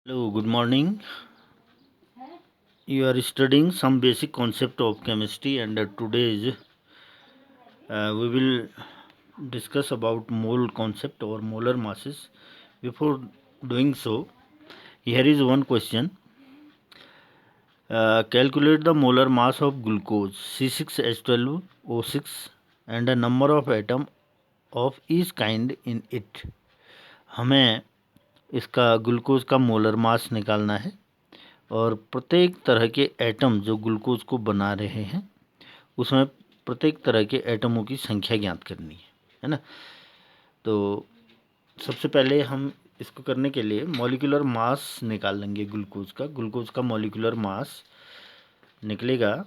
Hello, good morning. You are studying some basic concept of chemistry, and today we will discuss about mole concept or molar masses. Before doing so, here is one question. Calculate the molar mass of glucose C6H12O6 and the number of atom of each kind in it. हमें इसका glucose का molar mass निकालना है और प्रत्येक तरह के atom जो ग्लूकोज को बना रहे हैं उसमें प्रत्येक तरह के एटमों की संख्या ज्ञात करनी है ना। तो सबसे पहले हम इसको करने के लिए मॉलिक्यूलर मास निकाल लेंगे। ग्लूकोज का मॉलिक्यूलर मास निकलेगा।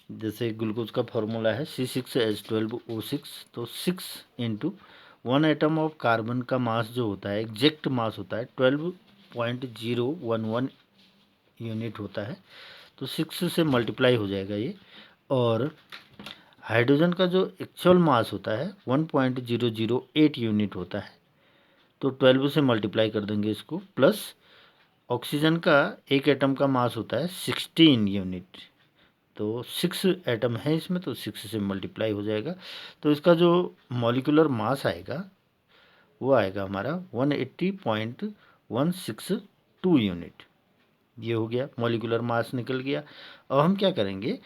जैसे ग्लूकोज का फॉर्मूला है C6H12O6, तो 6 इंटू 1 एटम ऑफ कार्बन का मास जो होता है, एग्जैक्ट मास होता है 12.011 यूनिट होता है। तो 6 से मल्टीप्लाई हो जाएगा ये। और हाइड्रोजन का जो एक्चुअल मास होता है 1.008 यूनिट होता है। तो 12 से मल्टीप्लाई कर देंगे इसको। प्लस ऑक्सीजन का एक एटम का मास होता है 16 यूनिट। तो 6 एटम है इसमें, तो 6 से मल्टीप्लाई हो जाएगा। तो इसका जो मॉलिक्यूलर मास आएगा वो आएगा हमारा 180.162 यूनिट। ये हो गया, मॉलिक्यूलर मास निकल गया। अब हम क्या करेंगे,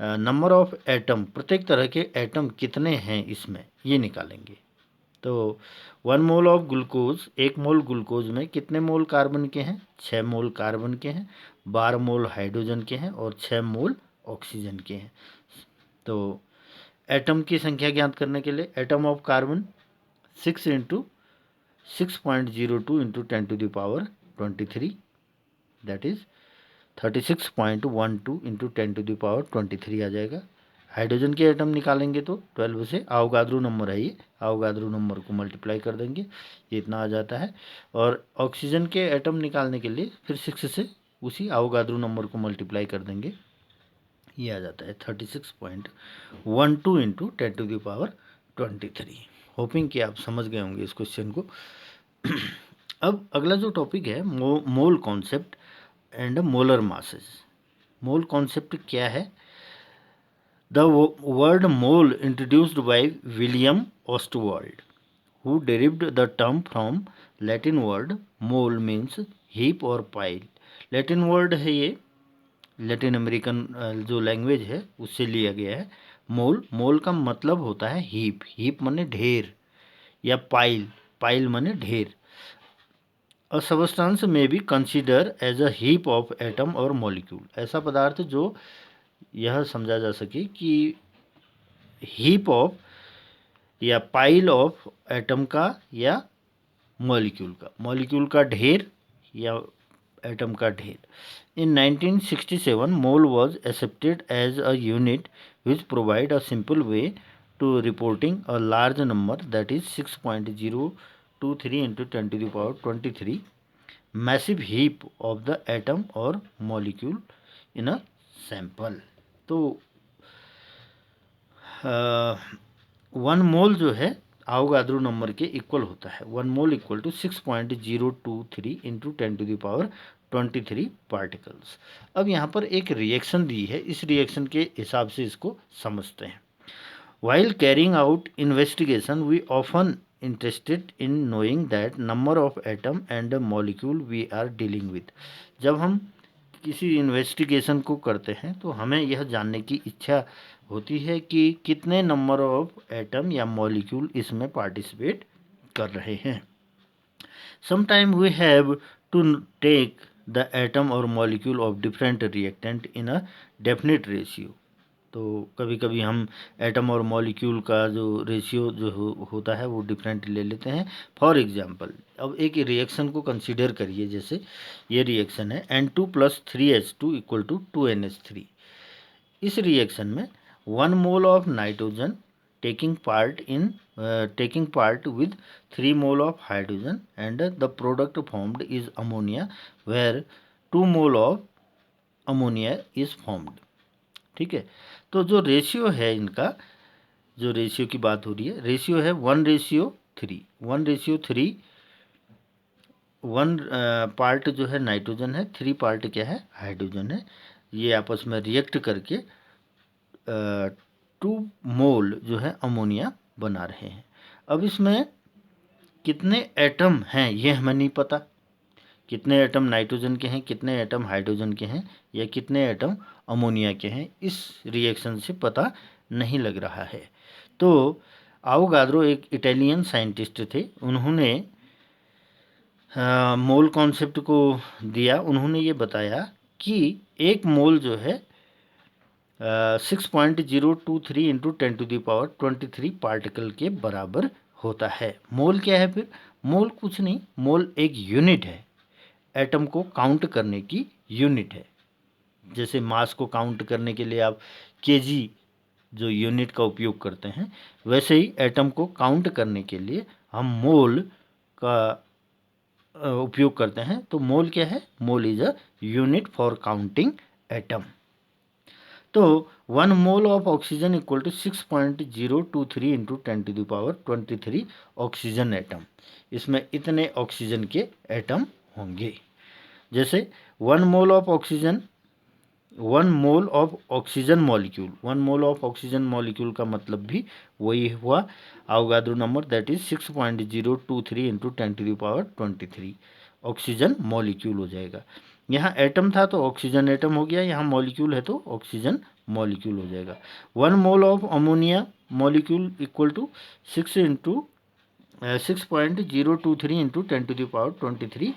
नंबर ऑफ एटम, प्रत्येक तरह के एटम कितने हैं इसमें, ये निकालेंगे। तो 1 mole of glucose, 1 mole glucose में कितने मोल कार्बन के हैं? 6 मोल कार्बन के हैं, 12 मोल हाइड्रोजन के हैं और 6 मोल ऑक्सीजन के हैं। तो एटम की संख्या ज्ञात करने के लिए atom of carbon 6 into 6.02 into 10⁻23, that is 36.12 into 10⁻23 आ जाएगा। हाइड्रोजन के एटम निकालेंगे तो 12 से, आवगाद्रो नंबर है ये, आवगाद्रो नंबर को मल्टीप्लाई कर देंगे, ये इतना आ जाता है। और ऑक्सीजन के एटम निकालने के लिए फिर 6 से उसी आवगाद्रो नंबर को मल्टीप्लाई कर देंगे, ये आ जाता है 36.12 इंटू 10⁻23। होपिंग कि आप समझ गए होंगे इस क्वेश्चन को। अब अगला जो टॉपिक है mole concept and molar masses. Mole concept क्या है? The word mole introduced by William Ostwald, who derived the term from Latin word mole means heap और pile। लैटिन वर्ड है ये, लैटिन अमेरिकन जो लैंग्वेज है उससे लिया गया है। मोल का मतलब होता है हीप, हीप माने ढेर, या पाइल, पाइल माने ढेर। अ सबस्टेंस में be consider as a heap of atom और मॉलिक्यूल, ऐसा पदार्थ जो यह समझा जा सके कि हीप ऑफ या पाइल ऑफ एटम का या मॉलिक्यूल का ढेर या एटम का ढेर। In 1967 mole was accepted as a unit which provide a simple way to reporting a large number, that is 6.023 into 10⁻23 massive heap of the atom और molecule in a sample. तो 1 मोल जो है आवगाद्रो number के equal होता है। 1 mole equal to 6.023 into 10⁻23 particles. अब यहाँ पर एक रिएक्शन दी है, इस रिएक्शन के हिसाब से इसको समझते हैं। While carrying out investigation, we often interested in knowing that number of atom and molecule we are dealing with। जब हम किसी इन्वेस्टिगेशन को करते हैं तो हमें यह जानने की इच्छा होती है कि कितने नंबर ऑफ एटम या मॉलिक्यूल इसमें पार्टिसिपेट कर रहे हैं। Sometime we have to take the atom और molecule of different reactant in a definite ratio. तो कभी कभी हम एटम और मॉलिक्यूल का जो रेशियो जो होता है वो डिफरेंट ले लेते हैं। फॉर एग्जांपल, अब एक रिएक्शन को कंसीडर करिए, जैसे ये रिएक्शन है N2 + 3H2 = 2NH3। इस रिएक्शन में 1 mole of nitrogen taking part with 3 mole of hydrogen and the product formed is ammonia, where 2 mole of ammonia is formed. ठीक है, तो जो रेशियो है इनका, जो रेशियो की बात हो रही है, रेशियो है 1:3। 1:3 1 पार्ट जो है नाइट्रोजन है, 3 पार्ट क्या है, हाइड्रोजन है। ये आपस में रिएक्ट करके 2 मोल जो है अमोनिया बना रहे हैं। अब इसमें कितने एटम हैं ये हमें नहीं पता, कितने एटम नाइट्रोजन के हैं, कितने एटम हाइड्रोजन के हैं, या कितने एटम अमोनिया के हैं, इस रिएक्शन से पता नहीं लग रहा है। तो आवोगाद्रो एक इटालियन साइंटिस्ट थे, उन्होंने मोल कॉन्सेप्ट को दिया। उन्होंने ये बताया कि एक मोल जो है 6.023 इंटू 10⁻23 पार्टिकल के बराबर होता है। मोल क्या है फिर? मोल कुछ नहीं, मोल एक यूनिट है, एटम को काउंट करने की यूनिट है। जैसे मास को काउंट करने के लिए आप केजी जो यूनिट का उपयोग करते हैं, वैसे ही एटम को काउंट करने के लिए हम मोल का उपयोग करते हैं। तो मोल क्या है? Mole is a unit for counting atom. तो 1 mole of oxygen equal to 6.023 into 10⁻23 oxygen atom. इसमें इतने ऑक्सीजन के एटम होंगे। जैसे 1 mole of oxygen, 1 mole of oxygen molecule, 1 mole of oxygen molecule का मतलब भी वही हुआ Avogadro number, that is 6.023 into 10⁻23 oxygen molecule हो जाएगा। यहाँ एटम था तो ऑक्सीजन एटम हो गया, यहाँ मॉलिक्यूल है तो ऑक्सीजन मॉलिक्यूल हो जाएगा। 1 mole of ammonia molecule equal to 6.023 into 10⁻23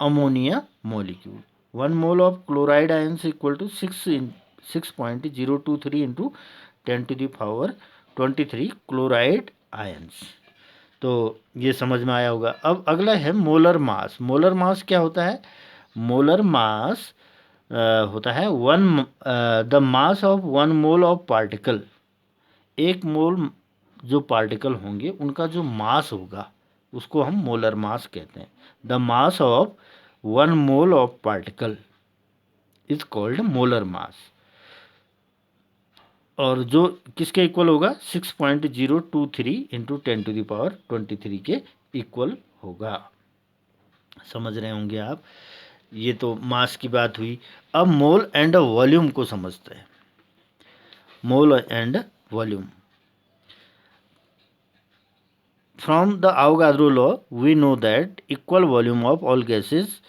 ammonia molecule. 1 mole of chloride ions equal to 6.023 into 10⁻23 chloride ions. तो ये समझ में आया होगा। अब अगला है मोलर मास। मोलर मास क्या होता है? मोलर मास होता है the mass of 1 mole of particle. एक मोल जो पार्टिकल होंगे उनका जो मास होगा उसको हम मोलर मास कहते हैं। The mass of 1 mole of particle is called molar mass. और जो किसके इक्वल होगा? 6.023 इंटू 10⁻23 के इक्वल होगा। समझ रहे होंगे आप। ये तो मास की बात हुई। अब मोल एंड वॉल्यूम को समझते हैं। Mole and volume. From the Avogadro law, we know that equal volume of all gases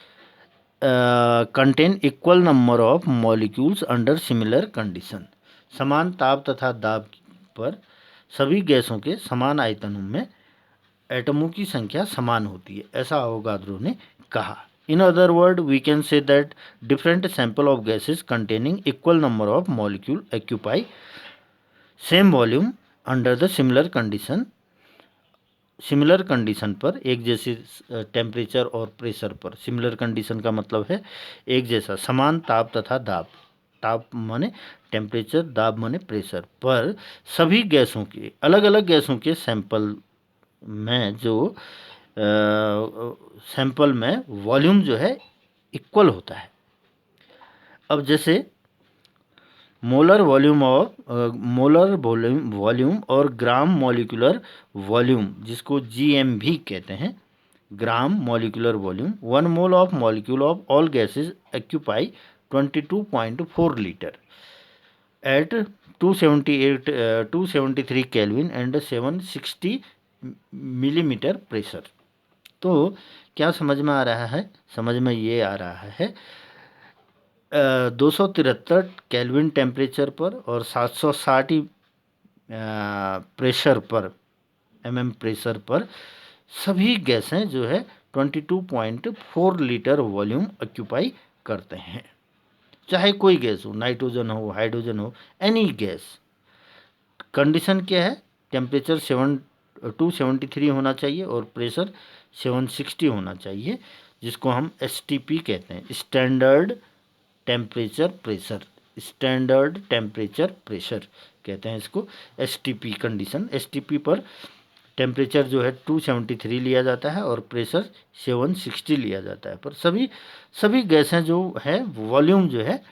contain equal number of molecules under similar condition. समान ताप तथा दाब पर सभी गैसों के समान आयतनों में एटमों की संख्या समान होती है, ऐसा अवोगाद्रो ने कहा। In other words, we can say that different sample of gases containing equal number of molecule occupy same volume under the similar condition. Similar condition पर, एक जैसी टेम्परेचर और प्रेशर पर। सिमिलर कंडीशन का मतलब है एक जैसा, समान ताप तथा दाब, ताप माने टेम्परेचर, दाब माने प्रेशर पर सभी गैसों के, अलग अलग गैसों के सैंपल में जो सैंपल में वॉल्यूम जो है इक्वल होता है। अब जैसे मोलर वॉल्यूम और ग्राम मॉलिक्यूलर वॉल्यूम, जिसको जीएम भी कहते हैं, gram molecular volume. 1 mole of molecule of all gases occupy 22.4 litre at 273 kelvin and 760 millimetre pressure. तो क्या समझ में आ रहा है? समझ में ये आ रहा है 273 केल्विन टेम्परेचर पर और 760 प्रेशर पर, mm प्रेशर पर सभी गैसें जो है 22.4 लीटर वॉल्यूम ऑक्यूपाई करते हैं। चाहे कोई गैस हो, नाइट्रोजन हो, हाइड्रोजन हो, एनी गैस। कंडीशन क्या है? टेम्परेचर 273 होना चाहिए और प्रेशर 760 होना चाहिए, जिसको हम STP कहते हैं, standard temperature pressure. Standard temperature pressure कहते हैं इसको, STP कंडीशन। STP पर टेम्परेचर जो है 273 लिया जाता है और प्रेशर 760 लिया जाता है। पर सभी गैसें जो है वॉल्यूम जो है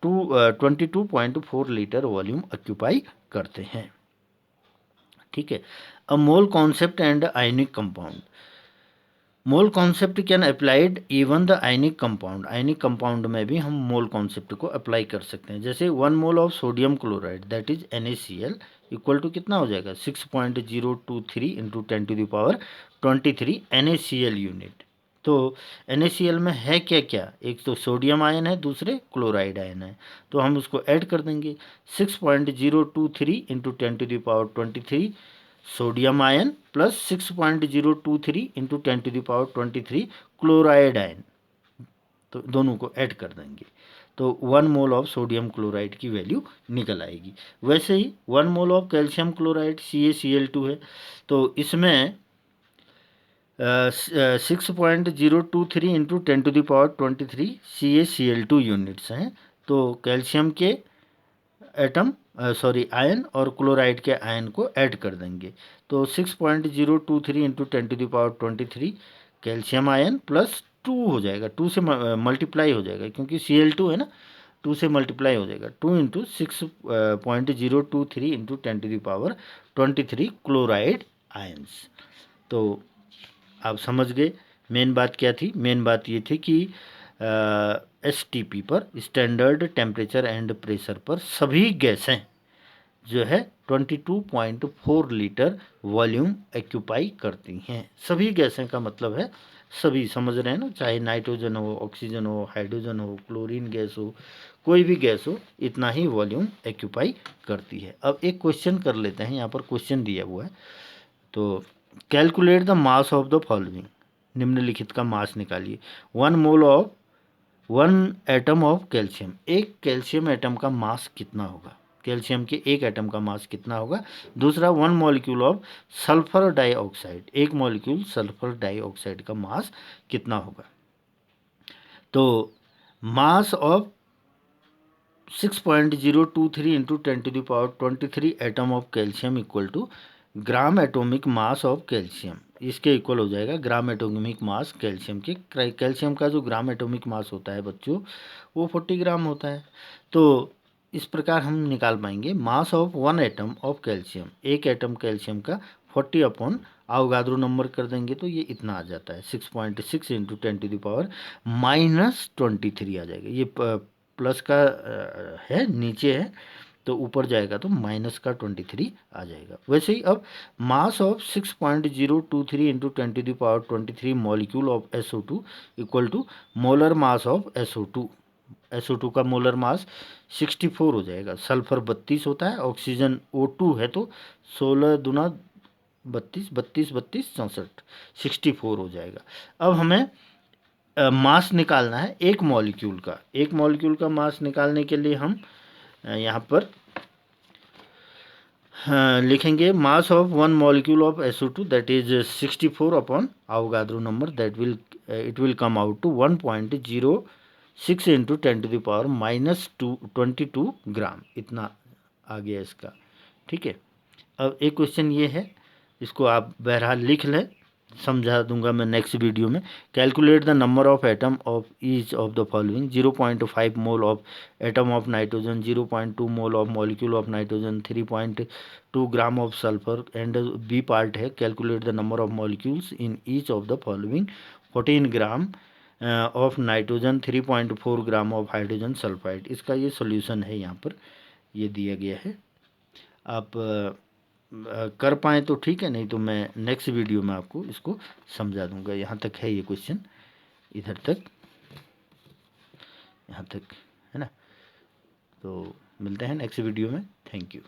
22.4 लीटर वॉल्यूम ऑक्यूपाई करते हैं। ठीक है। A mole concept and ionic compound. Mole concept can applied even the ionic compound, ionic compound में भी हम मोल कॉन्सेप्ट को अप्लाई कर सकते हैं। जैसे 1 mole of sodium chloride that is NaCl equal to कितना हो जाएगा 6.023 इंटू 10⁻23 NaCl यूनिट। तो NaCl में है क्या क्या, एक तो सोडियम आयन है, दूसरे क्लोराइड आयन है, तो हम उसको ऐड कर देंगे। 6.023 into 10⁻23 sodium ion plus 6.023 into 10⁻23 chloride ion, तो दोनों को ऐड कर देंगे तो 1 मोल ऑफ सोडियम क्लोराइड की वैल्यू निकल आएगी। वैसे ही 1 mole of calcium chloride CaCl2 है, तो इसमें 6.023 इंटू 10⁻23 CaCl2 यूनिट्स हैं। तो कैल्शियम के एटम आयन और क्लोराइड के आयन को ऐड कर देंगे, तो 6.023 इंटू 10⁻23 कैल्शियम आयन प्लस 2 हो जाएगा, 2 से मल्टीप्लाई हो जाएगा क्योंकि Cl2 है ना, 2 से मल्टीप्लाई हो जाएगा, 2 इंटू 6.023 इंटू 10⁻23 क्लोराइड आयन्स। तो आप समझ गए मेन बात क्या थी। मेन बात ये थी कि STP पर, स्टैंडर्ड टेम्परेचर एंड प्रेशर पर सभी गैसें जो है 22.4 लीटर वॉल्यूम एक्यूपाई करती हैं। सभी गैसें का मतलब है सभी, समझ रहे हैं ना, चाहे नाइट्रोजन हो, ऑक्सीजन हो, हाइड्रोजन हो, क्लोरीन गैस हो, कोई भी गैस हो, इतना ही वॉल्यूम एक्यूपाई करती है। अब एक क्वेश्चन कर लेते हैं, यहाँ पर क्वेश्चन दिया हुआ है, तो calculate the mass of the following, निम्नलिखित का मास निकालिए। 1 mole of 1 atom of calcium, एक कैल्शियम एटम का मास कितना होगा, कैल्शियम के एक एटम का मास कितना होगा। दूसरा 1 मॉलिक्यूल ऑफ सल्फर डाइऑक्साइड, एक मॉलिक्यूल सल्फर डाइऑक्साइड का मास कितना होगा। तो mass of 6.023 into 10⁻23 atom of calcium equal to gram atomic mass of calcium, इसके इक्वल हो जाएगा ग्राम एटॉमिक मास कैल्शियम के। कैल्शियम का जो ग्राम एटॉमिक मास होता है बच्चों, वो 40 ग्राम होता है। तो इस प्रकार हम निकाल पाएंगे मास ऑफ 1 एटम ऑफ कैल्शियम, एक एटम कैल्शियम का 40 अपॉन अवोगाद्रो नंबर कर देंगे तो ये इतना आ जाता है 6.6 इंटू 10⁻⁻23 आ जाएगा। ये प्लस का है, नीचे है, तो ऊपर जाएगा तो माइनस का 23 आ जाएगा। वैसे ही अब mass of 6.023 into 10⁻23 molecule of SO2 equal to molar mass of SO2, SO2 का मोलर मास 64 हो जाएगा। सल्फर 32 होता है, ऑक्सीजन O2 है तो 16 दूना 32, 32 32 64, 64 हो जाएगा। अब हमें मास निकालना है एक मॉलिक्यूल का। एक मॉलिक्यूल का मास निकालने के लिए हम यहाँ पर लिखेंगे mass of 1 molecule of SO2 that is 64 upon Avogadro number, that will it will come out to 1.06 into 10⁻⁻22 gram, इतना आ गया इसका। ठीक है, अब एक क्वेश्चन ये है, इसको आप बहरहाल लिख लें, समझा दूंगा मैं नेक्स्ट वीडियो में। Calculate the number of atom of each of the following, 0.5 mole of atom of nitrogen, 0.2 mole of molecule of nitrogen, 3.2 gram of sulphur, and B part है calculate the number of molecules in each of the following, 14 gram of nitrogen, 3.4 gram of hydrogen sulphide. इसका ये solution है, यहाँ पर ये दिया गया है। आप कर पाएँ तो ठीक है, नहीं तो मैं नेक्स्ट वीडियो में आपको इसको समझा दूंगा। यहाँ तक है ये क्वेश्चन, इधर तक, यहाँ तक है ना। तो मिलते हैं नेक्स्ट वीडियो में, थैंक यू।